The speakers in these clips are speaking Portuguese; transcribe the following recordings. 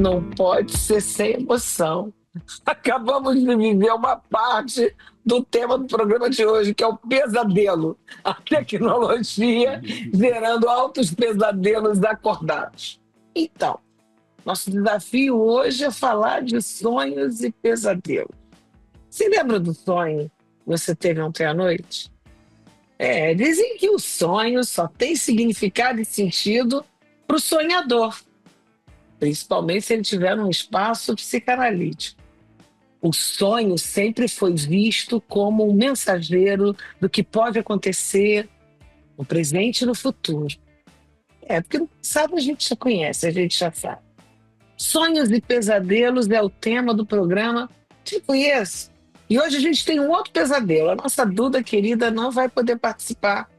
Não pode ser sem emoção. Acabamos de viver uma parte do tema do programa de hoje, que é o pesadelo. A tecnologia gerando altos pesadelos acordados. Então, nosso desafio hoje é falar de sonhos e pesadelos. Você lembra do sonho que você teve ontem à noite? Dizem que o sonho só tem significado e sentido para o sonhador, principalmente se ele tiver um espaço psicanalítico. O sonho sempre foi visto como um mensageiro do que pode acontecer no presente e no futuro. Porque no passado a gente já conhece, a gente já sabe. Sonhos e pesadelos é o tema do programa Tipo esse. E hoje a gente tem um outro pesadelo. A nossa Duda querida não vai poder participar.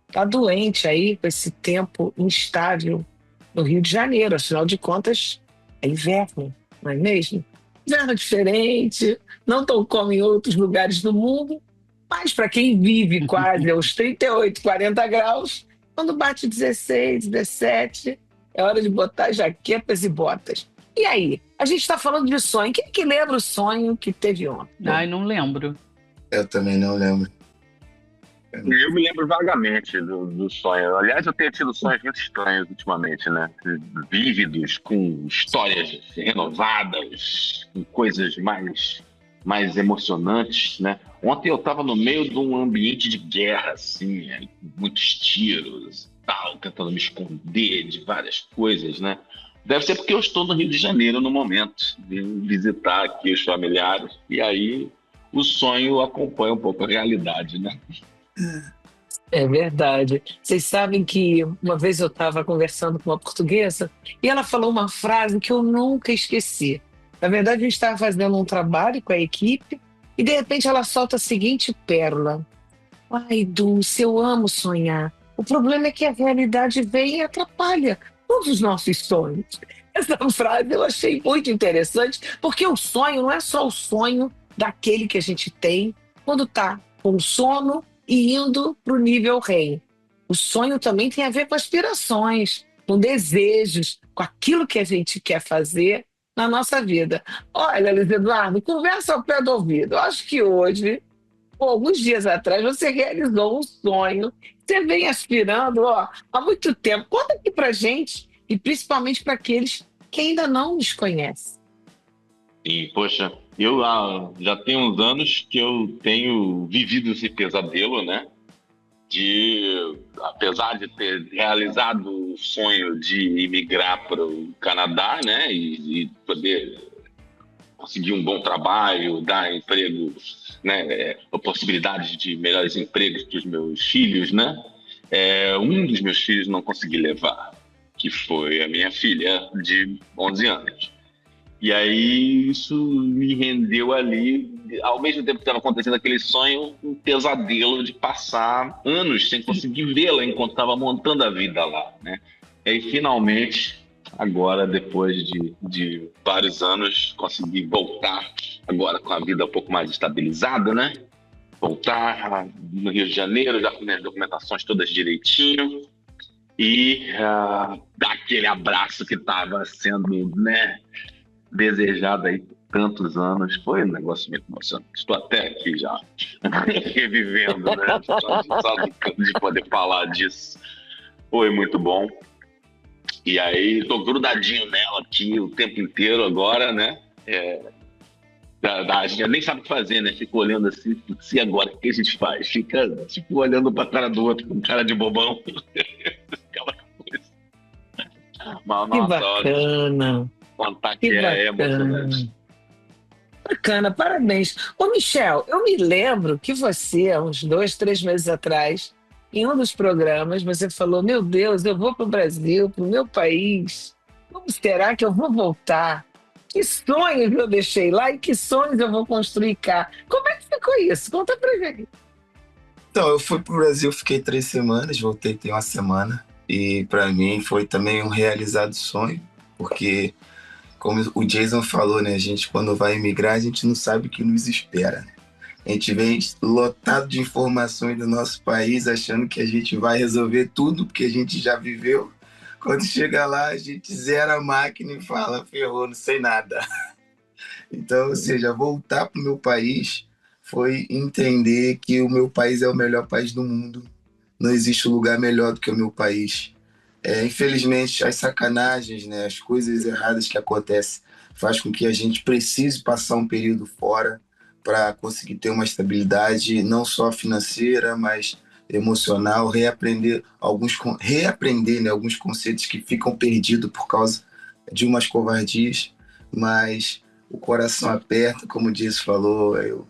Está doente aí com esse tempo instável no Rio de Janeiro. Afinal de contas, é inverno, não é mesmo? Inverno diferente, não tão como em outros lugares do mundo, mas para quem vive quase aos 38, 40 graus, quando bate 16, 17, é hora de botar jaquetas e botas. E aí? A gente está falando de sonho. Quem é que lembra o sonho que teve ontem? Ai, não lembro. Eu também não lembro. Eu me lembro vagamente do sonho. Aliás, eu tenho tido sonhos muito estranhos ultimamente, né? Vívidos, com histórias renovadas, com coisas mais emocionantes, né? Ontem eu estava no meio de um ambiente de guerra, assim, muitos tiros e tal, tentando me esconder de várias coisas, né? Deve ser porque eu estou no Rio de Janeiro no momento, vim visitar aqui os familiares, e aí o sonho acompanha um pouco a realidade, né? É verdade. Vocês sabem que uma vez eu estava conversando com uma portuguesa e ela falou uma frase que eu nunca esqueci. Na verdade, a gente estava fazendo um trabalho com a equipe e, de repente, ela solta a seguinte pérola. Ai, Dulce, eu amo sonhar. O problema é que a realidade vem e atrapalha todos os nossos sonhos. Essa frase eu achei muito interessante, porque o sonho não é só o sonho daquele que a gente tem quando está com sono e indo para o nível rei. O sonho também tem a ver com aspirações, com desejos, com aquilo que a gente quer fazer na nossa vida. Olha, Luiz Eduardo, conversa ao pé do ouvido. Eu acho que hoje, ou alguns dias atrás, você realizou um sonho que você vem aspirando há muito tempo. Conta aqui pra gente, e principalmente para aqueles que ainda não nos conhecem. E, poxa, eu já tenho uns anos que eu tenho vivido esse pesadelo, né? Apesar de ter realizado o sonho de imigrar para o Canadá, né? E poder conseguir um bom trabalho, dar emprego, né? Possibilidades de melhores empregos para os meus filhos, né? Um dos meus filhos não consegui levar, que foi a minha filha de 11 anos. E aí isso me rendeu ali, ao mesmo tempo que estava acontecendo aquele sonho, um pesadelo de passar anos sem conseguir vê-la enquanto estava montando a vida lá, né? E aí finalmente, agora depois de vários anos, consegui voltar agora com a vida um pouco mais estabilizada, né? Voltar no Rio de Janeiro, já com minhas documentações todas direitinho e dar aquele abraço que estava sendo, né, desejado aí tantos anos. Foi um negócio muito emocionante. Estou até aqui já revivendo, né? Só de poder falar disso. Foi muito bom. E aí, tô grudadinho nela aqui o tempo inteiro agora, né? A gente nem sabe o que fazer, né? Fica olhando assim, e agora, o que a gente faz? Fica tipo olhando pra cara do outro com cara de bobão. Aquela coisa. Mas, Que nossa, bacana! contar Que que é bacana! emocionante. Bacana, parabéns. Ô, Michel, eu me lembro que você, há uns 2, 3 meses atrás, em um dos programas, você falou: Meu Deus, eu vou para o Brasil, para o meu país. Como será que eu vou voltar? Que sonhos eu deixei lá e que sonhos eu vou construir cá? Como é que ficou isso? Conta pra gente. Então, eu fui pro Brasil, fiquei 3 semanas, voltei tem uma semana. E para mim foi também um realizado sonho, porque, como o Jason falou, né? A gente, quando vai emigrar, a gente não sabe o que nos espera. A gente vem lotado de informações do nosso país, achando que a gente vai resolver tudo, porque a gente já viveu. Quando chega lá, a gente zera a máquina e fala, ferrou, não sei nada. Então, ou seja, voltar para o meu país foi entender que o meu país é o melhor país do mundo. Não existe lugar melhor do que o meu país. Infelizmente, as sacanagens, né, as coisas erradas que acontecem, faz com que a gente precise passar um período fora para conseguir ter uma estabilidade não só financeira, mas emocional, reaprender, né, alguns conceitos que ficam perdidos por causa de umas covardias, mas o coração aperta, como o Dias falou, eu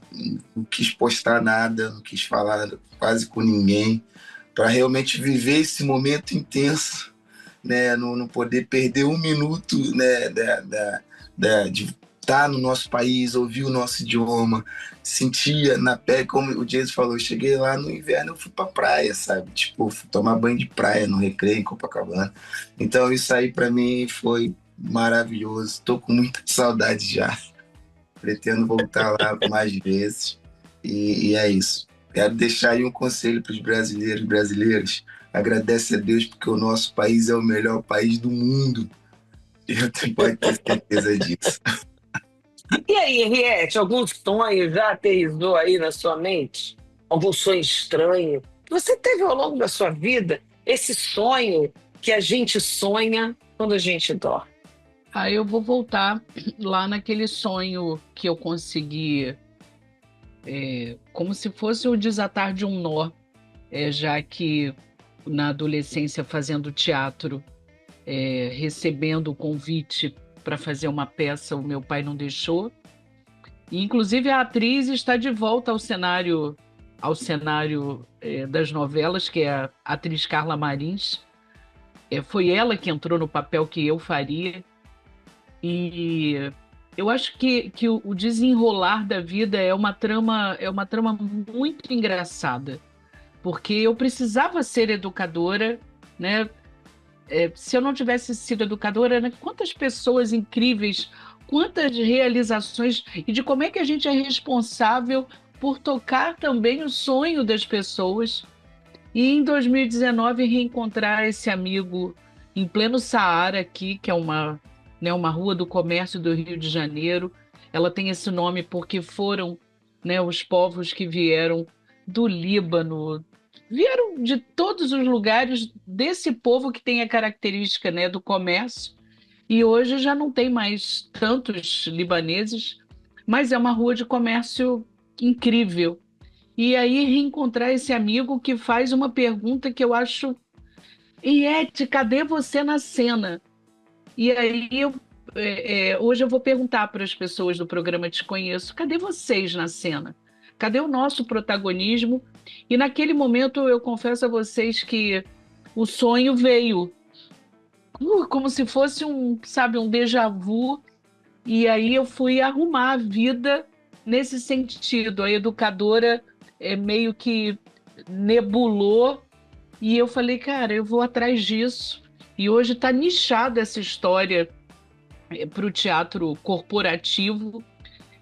não quis postar nada, não quis falar quase com ninguém, para realmente viver esse momento intenso, né? Não poder perder um minuto, né? De estar no nosso país, ouvir o nosso idioma, sentir na pele, como o Jason falou, eu cheguei lá no inverno, eu fui pra praia, sabe? Tipo, fui tomar banho de praia no Recreio, em Copacabana. Então isso aí para mim foi maravilhoso, estou com muita saudade já, pretendo voltar lá mais vezes, e é isso. Quero deixar aí um conselho para os brasileiros e brasileiras. Agradece a Deus porque o nosso país é o melhor país do mundo. Eu pode ter certeza disso. E aí, Henriette, algum sonho já aterrissou aí na sua mente? Algum sonho estranho? Você teve ao longo da sua vida esse sonho que a gente sonha quando a gente dorme? Aí eu vou voltar lá naquele sonho que eu consegui, como se fosse o desatar de um nó, já que na adolescência fazendo teatro, recebendo o convite para fazer uma peça, o meu pai não deixou. E, inclusive, a atriz está de volta ao cenário das novelas, que é a atriz Carla Marins. Foi ela que entrou no papel que eu faria. E eu acho que o desenrolar da vida é uma trama muito engraçada, porque eu precisava ser educadora, né? Se eu não tivesse sido educadora, né, quantas pessoas incríveis, quantas realizações, e de como é que a gente é responsável por tocar também o sonho das pessoas. E em 2019 reencontrar esse amigo em pleno Saara aqui, que é uma rua do comércio do Rio de Janeiro. Ela tem esse nome porque foram, né, os povos que vieram do Líbano, vieram de todos os lugares desse povo que tem a característica, né, do comércio. E hoje já não tem mais tantos libaneses, mas é uma rua de comércio incrível. E aí reencontrar esse amigo que faz uma pergunta que eu acho: Iete, cadê você na cena? E aí hoje eu vou perguntar para as pessoas do programa Te Conheço, cadê vocês na cena? Cadê o nosso protagonismo? E naquele momento eu confesso a vocês que o sonho veio, como se fosse um déjà vu, e aí eu fui arrumar a vida nesse sentido. A educadora meio que nebulou, e eu falei, cara, eu vou atrás disso. E hoje está nichada essa história para o teatro corporativo.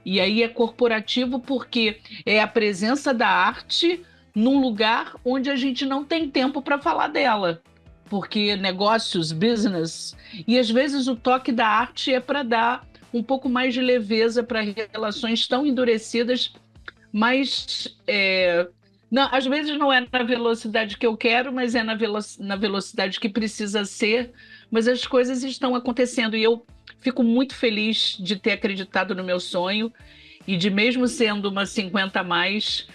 E aí é corporativo porque é a presença da arte num lugar onde a gente não tem tempo para falar dela. Porque negócios, business, e às vezes o toque da arte é para dar um pouco mais de leveza para relações tão endurecidas, mas não, às vezes não é na velocidade que eu quero, mas é na velocidade que precisa ser. Mas as coisas estão acontecendo e eu fico muito feliz de ter acreditado no meu sonho e de, mesmo sendo uma 50 a mais,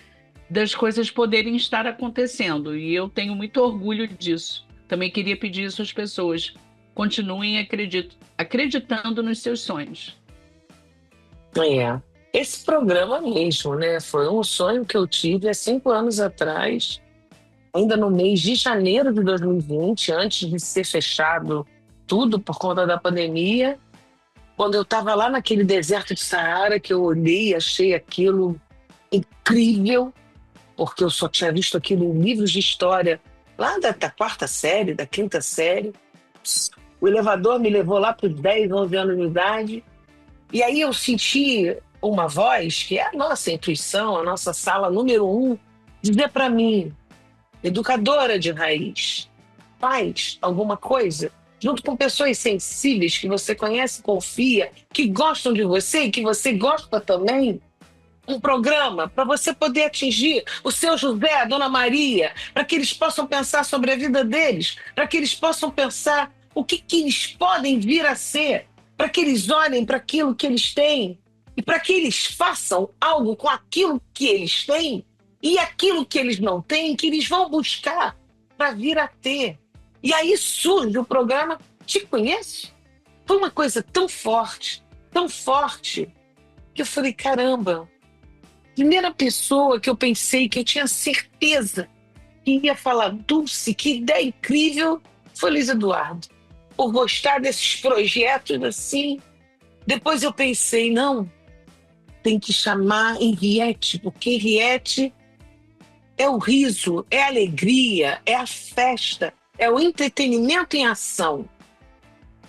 das coisas poderem estar acontecendo. E eu tenho muito orgulho disso. Também queria pedir isso às pessoas. Continuem acreditando nos seus sonhos. Esse programa mesmo, né? Foi um sonho que eu tive há 5 anos atrás, ainda no mês de janeiro de 2020, antes de ser fechado tudo por conta da pandemia, quando eu estava lá naquele deserto de Saara, que eu olhei e achei aquilo incrível, porque eu só tinha visto aquilo em livros de história, lá da 4ª série, da 5ª série. O elevador me levou lá para os 10, 11 anos de idade, e aí eu senti uma voz, que é a nossa intuição, a nossa sala número 1, dizer para mim, educadora de raiz, faz alguma coisa junto com pessoas sensíveis que você conhece, confia, que gostam de você e que você gosta também. Um programa para você poder atingir o seu José, a Dona Maria, para que eles possam pensar sobre a vida deles, para que eles possam pensar o que eles podem vir a ser, para que eles olhem para aquilo que eles têm e para que eles façam algo com aquilo que eles têm e aquilo que eles não têm, que eles vão buscar para vir a ter. E aí surge o programa Te Conhece? Foi uma coisa tão forte, que eu falei, caramba, primeira pessoa que eu pensei que eu tinha certeza que ia falar Dulce, que ideia incrível, foi Luiz Eduardo. Por gostar desses projetos assim. Depois eu pensei, não, tem que chamar Henriette, porque Henriette é o riso, é a alegria, é a festa, é o entretenimento em ação.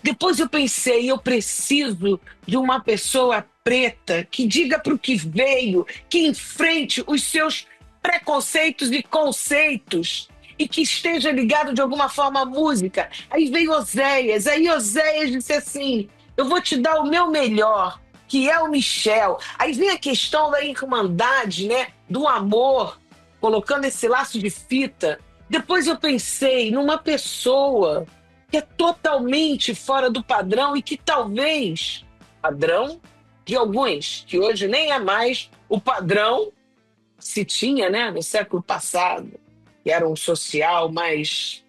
Depois eu pensei, eu preciso de uma pessoa preta que diga para o que veio, que enfrente os seus preconceitos e conceitos e que esteja ligado de alguma forma à música. Aí veio Oséias, aí Oséias disse assim, eu vou te dar o meu melhor, que é o Michel. Aí vem a questão da irmandade, né? Do amor, colocando esse laço de fita. Depois eu pensei numa pessoa que é totalmente fora do padrão e que talvez, padrão de alguns, que hoje nem é mais o padrão que se tinha, né, no século passado, que era um social mais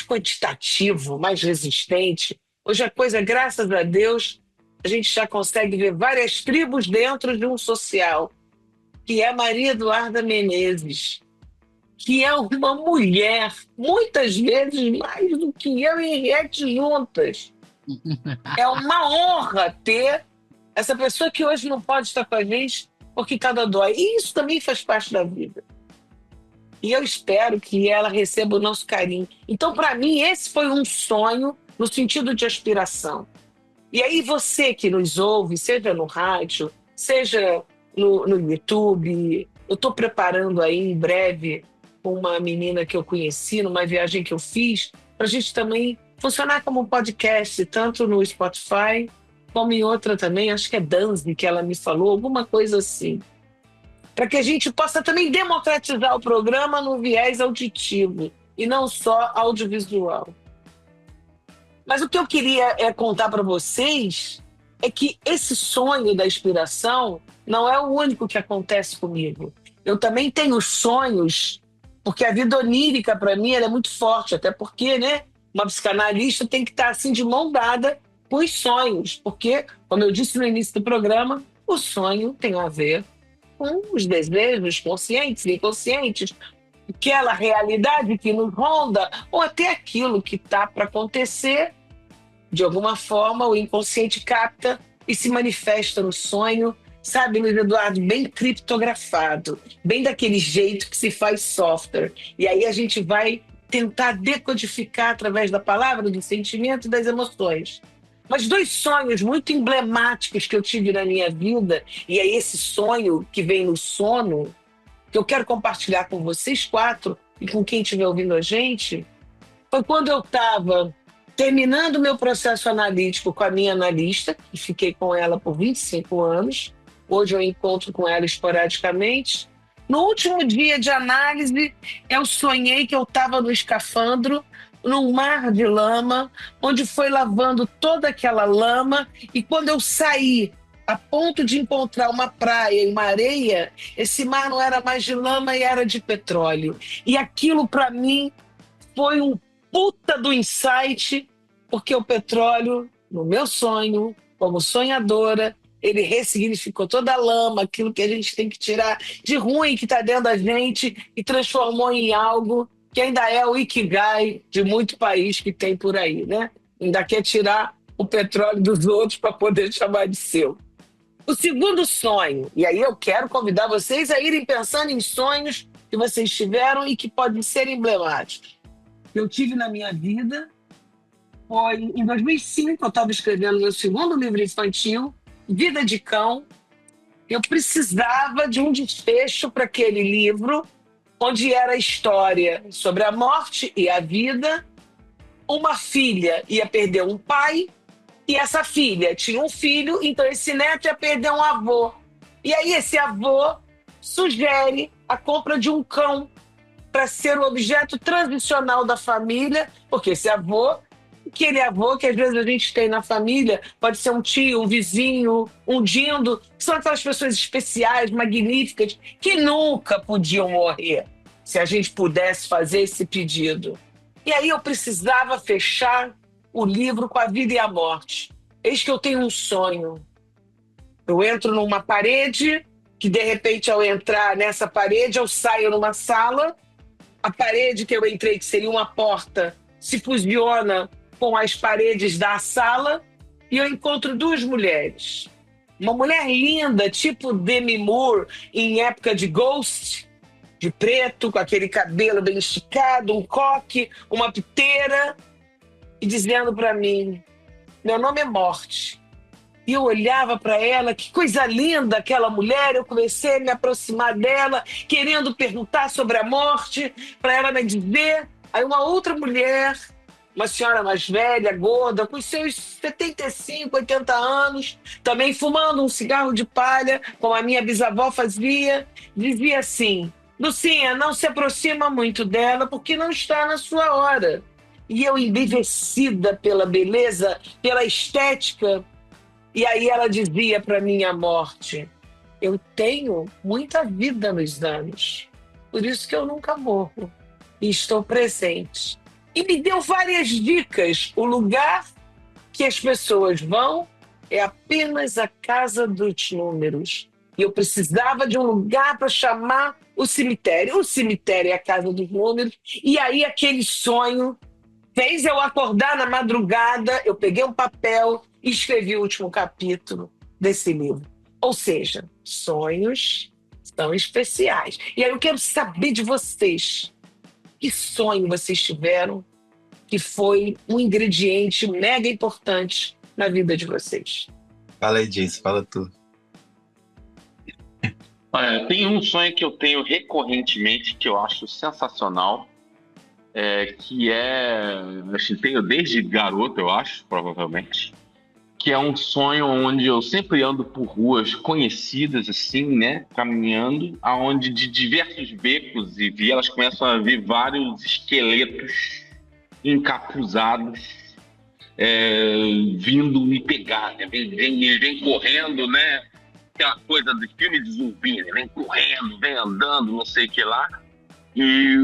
quantitativo, mais resistente. Hoje a coisa, graças a Deus, a gente já consegue ver várias tribos dentro de um social, que é Maria Eduarda Menezes, que é uma mulher, muitas vezes mais do que eu e Henriette juntas. É uma honra ter essa pessoa que hoje não pode estar com a gente porque cada dói. E isso também faz parte da vida. E eu espero que ela receba o nosso carinho. Então, para mim, esse foi um sonho no sentido de aspiração. E aí você que nos ouve, seja no rádio, seja no YouTube, eu estou preparando aí em breve com uma menina que eu conheci numa viagem que eu fiz, para a gente também funcionar como um podcast, tanto no Spotify como em outra também, acho que é Danzi que ela me falou, alguma coisa assim. Para que a gente possa também democratizar o programa no viés auditivo e não só audiovisual. Mas o que eu queria contar para vocês é que esse sonho da inspiração não é o único que acontece comigo. Eu também tenho sonhos, porque a vida onírica, para mim, ela é muito forte, até porque, né, uma psicanalista tem que estar assim de mão dada com os sonhos, porque, como eu disse no início do programa, o sonho tem a ver com os desejos conscientes e inconscientes, aquela realidade que nos ronda, ou até aquilo que está para acontecer. De alguma forma, o inconsciente capta e se manifesta no sonho, sabe, Luiz Eduardo, bem criptografado, bem daquele jeito que se faz software. E aí a gente vai tentar decodificar através da palavra, do sentimento e das emoções. Mas 2 sonhos muito emblemáticos que eu tive na minha vida, e é esse sonho que vem no sono, que eu quero compartilhar com vocês 4 e com quem estiver ouvindo a gente, foi quando eu estava terminando o meu processo analítico com a minha analista, e fiquei com ela por 25 anos. Hoje eu encontro com ela esporadicamente. No último dia de análise, eu sonhei que eu estava no escafandro, num mar de lama, onde foi lavando toda aquela lama, e quando eu saí a ponto de encontrar uma praia e uma areia, esse mar não era mais de lama e era de petróleo. E aquilo, para mim, foi um puta do insight, porque o petróleo, no meu sonho, como sonhadora, ele ressignificou toda a lama, aquilo que a gente tem que tirar de ruim que está dentro da gente, e transformou em algo que ainda é o Ikigai de muito país que tem por aí, né? Ainda quer tirar o petróleo dos outros para poder chamar de seu. O segundo sonho, e aí eu quero convidar vocês a irem pensando em sonhos que vocês tiveram e que podem ser emblemáticos. Eu tive na minha vida, foi em 2005, eu estava escrevendo meu segundo livro infantil, Vida de Cão. Eu precisava de um desfecho para aquele livro, onde era a história sobre a morte e a vida, uma filha ia perder um pai, e essa filha tinha um filho, então esse neto ia perder um avô. E aí esse avô sugere a compra de um cão para ser o objeto transicional da família, porque esse avô, aquele avô que às vezes a gente tem na família, pode ser um tio, um vizinho, um dindo, são aquelas pessoas especiais, magníficas, que nunca podiam morrer se a gente pudesse fazer esse pedido. E aí eu precisava fechar o livro com a vida e a morte. Eis que eu tenho um sonho. Eu entro numa parede, que de repente ao entrar nessa parede eu saio numa sala, a parede que eu entrei, que seria uma porta, se fusiona com as paredes da sala e eu encontro duas mulheres. Uma mulher linda, tipo Demi Moore, em época de Ghost, de preto, com aquele cabelo bem esticado, um coque, uma piteira, e dizendo para mim, meu nome é Morte. E eu olhava para ela, que coisa linda aquela mulher, eu comecei a me aproximar dela, querendo perguntar sobre a morte, para ela me dizer. Aí uma outra mulher, uma senhora mais velha, gorda, com seus 75, 80 anos, também fumando um cigarro de palha, como a minha bisavó fazia, dizia assim, Lucinha, não se aproxima muito dela, porque não está na sua hora. E eu, embevecida pela beleza, pela estética, e aí ela dizia para mim a morte, eu tenho muita vida nos anos, por isso que eu nunca morro, e estou presente. E me deu várias dicas. O lugar que as pessoas vão é apenas a casa dos números. E eu precisava de um lugar para chamar o cemitério. O cemitério é a casa dos números. E aí aquele sonho fez eu acordar na madrugada, eu peguei um papel e escrevi o último capítulo desse livro. Ou seja, sonhos são especiais. E aí eu quero saber de vocês, que sonho vocês tiveram que foi um ingrediente mega importante na vida de vocês? Fala aí, Jason, fala tu. Olha, tem um sonho que eu tenho recorrentemente que eu acho sensacional, que tenho desde garoto, eu acho, provavelmente, que é um sonho onde eu sempre ando por ruas conhecidas, assim, né, caminhando, aonde de diversos becos e vielas começam a vir vários esqueletos encapuzados, vindo me pegar, né, vem correndo, né, aquela coisa do filme de zumbi, né, vem correndo, vem andando, não sei o que lá, e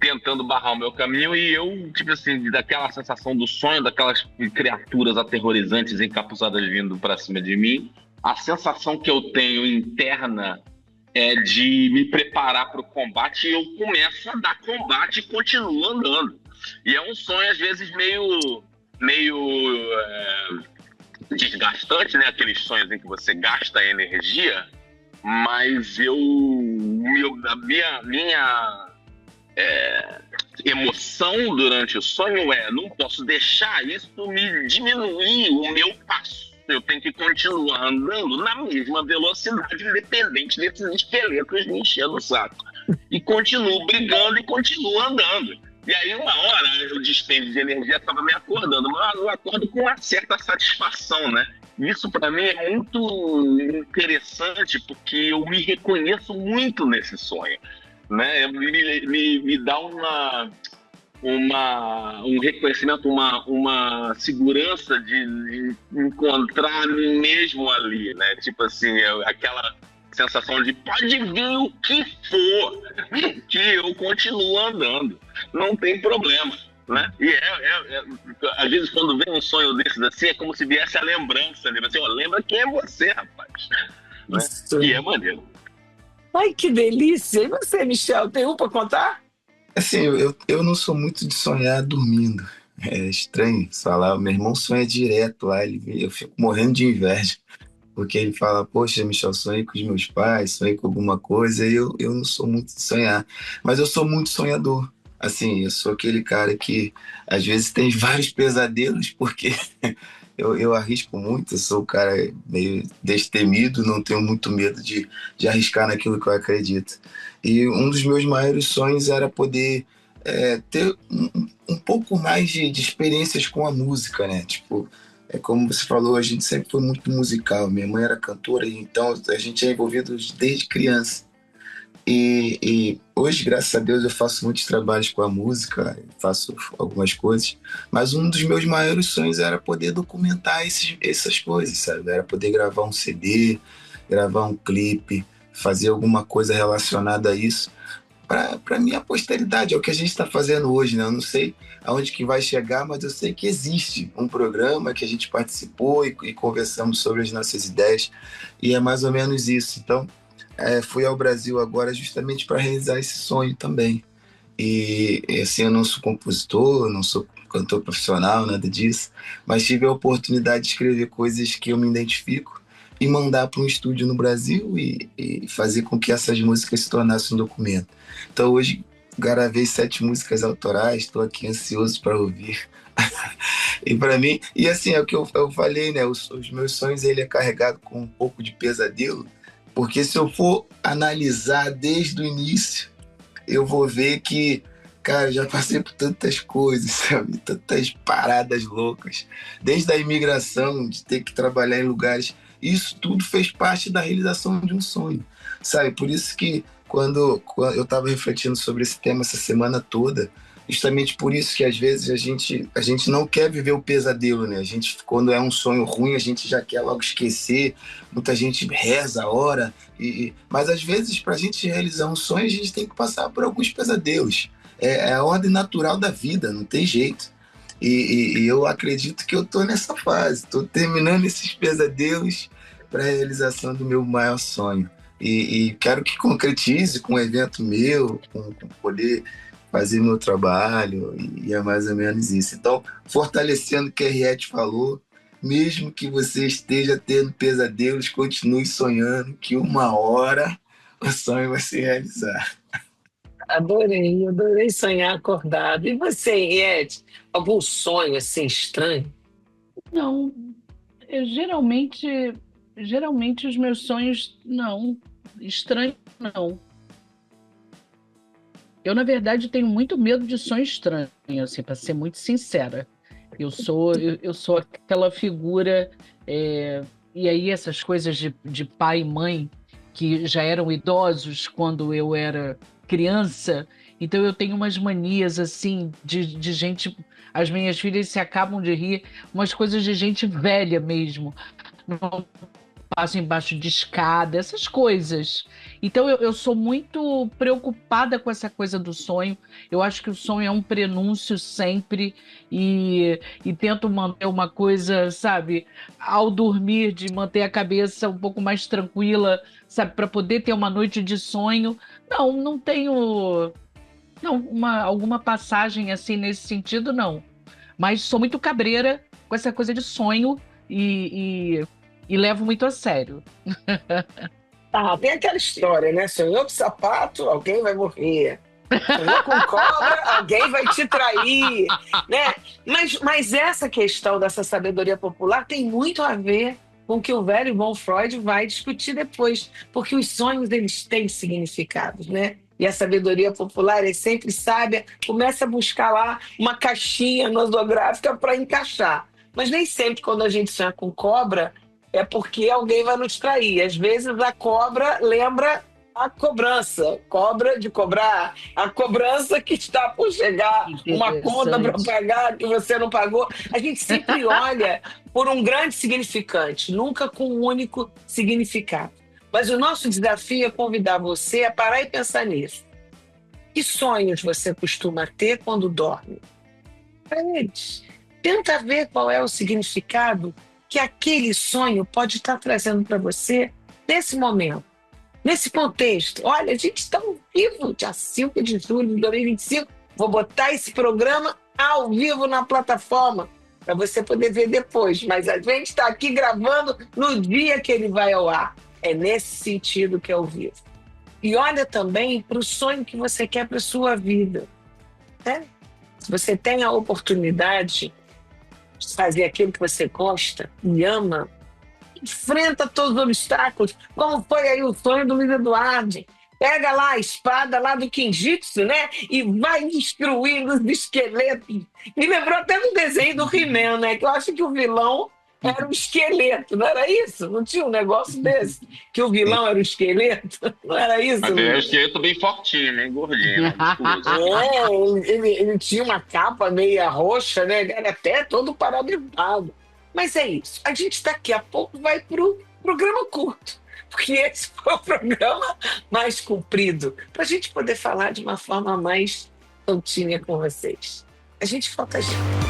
tentando barrar o meu caminho, e eu, tipo assim, daquela sensação do sonho, daquelas criaturas aterrorizantes encapuzadas vindo para cima de mim, a sensação que eu tenho interna é de me preparar para o combate, e eu começo a dar combate e continuo andando. E é um sonho, às vezes, meio desgastante, né? Aqueles sonhos em que você gasta energia, mas a minha emoção durante o sonho não posso deixar isso me diminuir o meu passo. Eu tenho que continuar andando na mesma velocidade, independente desses esqueletos me enchendo o saco. E continuo brigando e continuo andando. E aí, uma hora, o dispêndio de energia estava me acordando, mas eu acordo com uma certa satisfação, né? Isso, para mim, é muito interessante, porque eu me reconheço muito nesse sonho, né? Me dá um reconhecimento, uma segurança de encontrar a mim mesmo ali, né? Tipo assim, aquela sensação de pode vir o que for, que eu continuo andando, não tem problema, né? E às vezes quando vem um sonho desses assim, é como se viesse a lembrança, né? Assim, lembra quem é você, rapaz, né? E é maneiro. Ai, que delícia! E você, Michel, tem um para contar? Assim, eu não sou muito de sonhar dormindo. É estranho falar. Meu irmão sonha direto lá, eu fico morrendo de inveja. Porque ele fala, poxa, Michel, sonhei com os meus pais, sonhei com alguma coisa, e eu não sou muito de sonhar. Mas eu sou muito sonhador. Assim, eu sou aquele cara que às vezes tem vários pesadelos, porque eu arrisco muito, eu sou um cara meio destemido, não tenho muito medo de arriscar naquilo que eu acredito. E um dos meus maiores sonhos era poder ter um pouco mais de experiências com a música, né? Tipo, como você falou, a gente sempre foi muito musical. Minha mãe era cantora, e então a gente é envolvido desde criança. E hoje, graças a Deus, eu faço muitos trabalhos com a música, faço algumas coisas, mas um dos meus maiores sonhos era poder documentar essas coisas, sabe? Era poder gravar um CD, gravar um clipe, fazer alguma coisa relacionada a isso para minha posteridade. É o que a gente está fazendo hoje, né? Eu não sei aonde que vai chegar, mas eu sei que existe um programa que a gente participou e conversamos sobre as nossas ideias, e é mais ou menos isso. Então, fui ao Brasil agora justamente para realizar esse sonho também. E assim, eu não sou compositor, não sou cantor profissional, nada disso, mas tive a oportunidade de escrever coisas que eu me identifico e mandar para um estúdio no Brasil e fazer com que essas músicas se tornassem um documento. Então hoje gravei 7 músicas autorais, estou aqui ansioso para ouvir. E para mim, e assim, é o que eu falei, né? Os meus sonhos, ele é carregado com um pouco de pesadelo, porque se eu for analisar desde o início, eu vou ver que, cara, já passei por tantas coisas, sabe? Tantas paradas loucas. Desde a imigração, de ter que trabalhar em lugares. Isso tudo fez parte da realização de um sonho, sabe? Por isso que quando eu estava refletindo sobre esse tema essa semana toda, justamente por isso que às vezes a gente não quer viver o pesadelo, né? A gente, quando é um sonho ruim, a gente já quer logo esquecer. Muita gente reza, ora, mas às vezes para a gente realizar um sonho, a gente tem que passar por alguns pesadelos. É a ordem natural da vida, não tem jeito. E eu acredito que eu estou nessa fase, estou terminando esses pesadelos para a realização do meu maior sonho. E quero que concretize com um evento meu, com poder fazer meu trabalho, e é mais ou menos isso. Então, fortalecendo o que a Henriette falou, mesmo que você esteja tendo pesadelos, continue sonhando que uma hora o sonho vai se realizar. Adorei sonhar acordado. E você, Henriette? Algum sonho assim estranho? Não, eu geralmente os meus sonhos, não, estranho não. Eu, na verdade, tenho muito medo de sonho estranho, assim, para ser muito sincera. Eu sou aquela figura, e aí essas coisas de pai e mãe que já eram idosos quando eu era criança, então eu tenho umas manias assim de gente, as minhas filhas se acabam de rir, umas coisas de gente velha mesmo. Não passo embaixo de escada, essas coisas. Então eu sou muito preocupada com essa coisa do sonho. Eu acho que o sonho é um prenúncio sempre e tento manter uma coisa, sabe, ao dormir, de manter a cabeça um pouco mais tranquila, sabe, para poder ter uma noite de sonho. Não tenho não, alguma passagem assim nesse sentido, não. Mas sou muito cabreira com essa coisa de sonho e levo muito a sério. Ah, tem aquela história, né? Sonhou com sapato, alguém vai morrer. Sonhou com cobra, alguém vai te trair, né? Mas essa questão dessa sabedoria popular tem muito a ver com o que o velho e bom Freud vai discutir depois, porque os sonhos eles têm significados, né? E a sabedoria popular é sempre sábia, começa a buscar lá uma caixinha nosográfica para encaixar. Mas nem sempre quando a gente sonha com cobra é porque alguém vai nos trair. Às vezes a cobra lembra a cobrança, cobra de cobrar, a cobrança que está por chegar, uma conta para Interessante. pagar que você não pagou. A gente sempre olha por um grande significante, nunca com um único significado. Mas o nosso desafio é convidar você a parar e pensar nisso. Que sonhos você costuma ter quando dorme? Para eles. Tenta ver qual é o significado que aquele sonho pode estar trazendo para você nesse momento. Nesse contexto, olha, a gente está ao vivo, dia 5 de julho de 2025. Vou botar esse programa ao vivo na plataforma para você poder ver depois. Mas a gente está aqui gravando no dia que ele vai ao ar. É nesse sentido que é ao vivo. E olha também para o sonho que você quer para a sua vida. Né? Se você tem a oportunidade de fazer aquilo que você gosta e ama, enfrenta todos os obstáculos, como foi aí o sonho do Luiz Eduardo. pega lá a espada lá do Kinjitsu, né? E vai destruindo os esqueletos. Me lembrou até um desenho do He-Man, né? Que eu acho que o vilão era um esqueleto, não era isso? Não tinha um negócio desse? Que o vilão era um esqueleto? Não era isso, Mas é um Luiz? esqueleto bem fortinho, bem gordinho, né? Musculoso. Ele tinha uma capa meia roxa, né? Ele era até todo paramentado. Mas é isso. A gente daqui a pouco vai para o programa curto. Porque esse foi o programa mais comprido. Para a gente poder falar de uma forma mais tontinha com vocês. A gente volta já.